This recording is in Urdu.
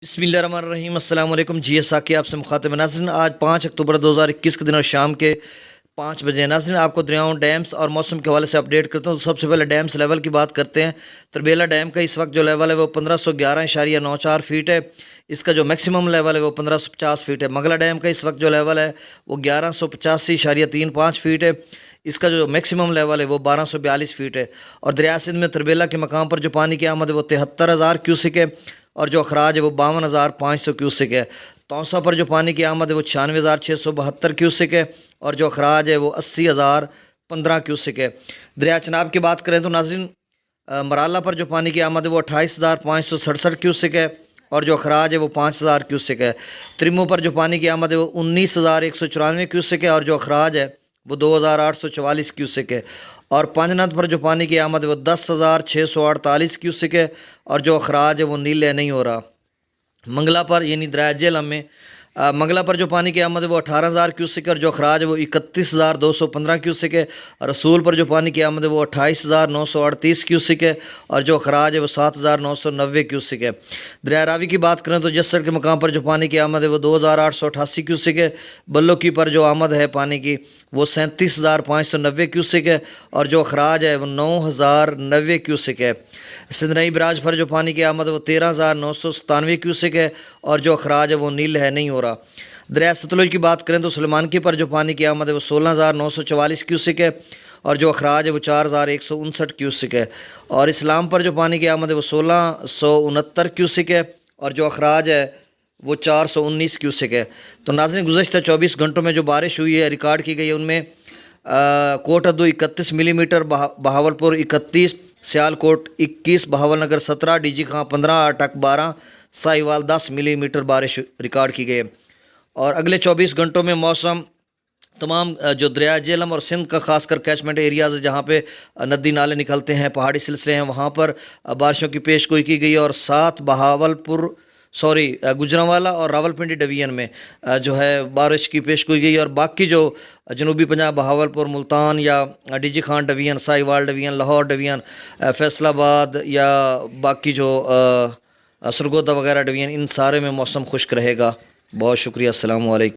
بسم اللہ الرحمن الرحیم۔ السلام علیکم۔ G.A.Saqi آپ سے مخاطب ناظرین، آج 5 اکتوبر 2021 کے دن اور شام کے 5 بجے ناظرین آپ کو دریاؤں، ڈیمز اور موسم کے حوالے سے اپڈیٹ کرتا ہوں۔ تو سب سے پہلے ڈیمز لیول کی بات کرتے ہیں۔ تربیلا ڈیم کا اس وقت جو لیول ہے وہ 1511.94 فیٹ ہے۔ اس کا جو میکسیمم لیول ہے وہ 1550 فیٹ ہے۔ مغلا ڈیم کا اس وقت جو لیول ہے وہ 1185.35 فیٹ ہے۔ اس کا جو میکسیمم لیول ہے وہ 1242 فیٹ ہے۔ اور دریا سندھ میں تربیلا کے مقام پر جو پانی کی آمد ہے وہ 73,000 کیوسک ہے اور جو اخراج ہے وہ 52,500 کیوسک ہے۔ توسا پر جو پانی کی آمد ہے وہ 96,672 کیوسک ہے اور جو اخراج ہے وہ 80,015 کیوسک ہے۔ دریا چناب کی بات کریں تو ناظرین مرالہ پر جو پانی کی آمد ہے وہ 28,567 کیوسک ہے اور جو اخراج ہے وہ 5,000 کیوسک ہے۔ تریمو پر جو پانی کی آمد ہے وہ 19,194 کیوسک ہے اور جو اخراج ہے وہ 2,844 کیوسک ہے۔ اور پانجنات پر جو پانی کی آمد ہے وہ 10,648 کیوسک ہے اور جو اخراج ہے وہ نیلے نہیں ہو رہا۔ منگلا پر یعنی دریا جہلم میں منگلا پر جو پانی کی آمد ہے وہ 18,000 کیوسک ہے اور جو اخراج ہے وہ 31,215 کیوسک ہے۔ رسول پر جو پانی کی آمد ہے وہ 28,938 کیوسک ہے اور جو اخراج ہے وہ 7,990 کیوسک ہے۔ دریا راوی کی بات کریں تو جسر کے مقام پر جو پانی کی آمد ہے وہ 2,888 کیوسک ہے۔ بلوکی پر جو آمد ہے پانی کی وہ 37,590 کیوسک ہے اور جو اخراج ہے وہ 9,090 کیوسک ہے۔ سندنئی براج پر جو پانی کی آمد ہے وہ 13,997 کیوسک ہے اور جو اخراج ہے وہ نیل ہے نہیں ہو رہا۔ دریا ستلج کی بات کریں تو سلیمانکی پر جو پانی کی آمد ہے وہ 16,944 کیوسک ہے اور جو اخراج ہے وہ 4,159 کیوسک ہے۔ اور اسلام پر جو پانی کی آمد ہے وہ 1,669 کیوسک ہے اور جو اخراج ہے وہ 419 کیوسک ہے۔ تو ناظرین گزشتہ 24 گھنٹوں میں جو بارش ہوئی ہے ریکارڈ کی گئی ہے ان میں کوٹ Addu 31 millimetre, Bahawalpur 31، Sialkot 21، Bahawal Nagar 17، D G Khan 15، Attock 12، Sahiwal 10 ملی میٹر بارش ریکارڈ کی گئی ہے۔ اور اگلے 24 گھنٹوں میں موسم تمام جو دریا جہلم اور سندھ کا خاص کر کیچمنٹ ایریاز جہاں پہ ندی نالے نکلتے ہیں، پہاڑی سلسلے ہیں، وہاں پر بارشوں کی پیشگوئی کی گئی ہے۔ اور ساتھ گجرانوالا اور راولپنڈی ڈویژن میں جو ہے بارش کی پیشگوئی گئی اور باقی جو جنوبی پنجاب، بہاولپور، ملتان یا D G Khan division, Sahiwal division, Lahore division, Faisalabad یا باقی جو سرگودا وغیرہ ڈویژن، ان سارے میں موسم خشک رہے گا۔ بہت شکریہ۔ السلام علیکم۔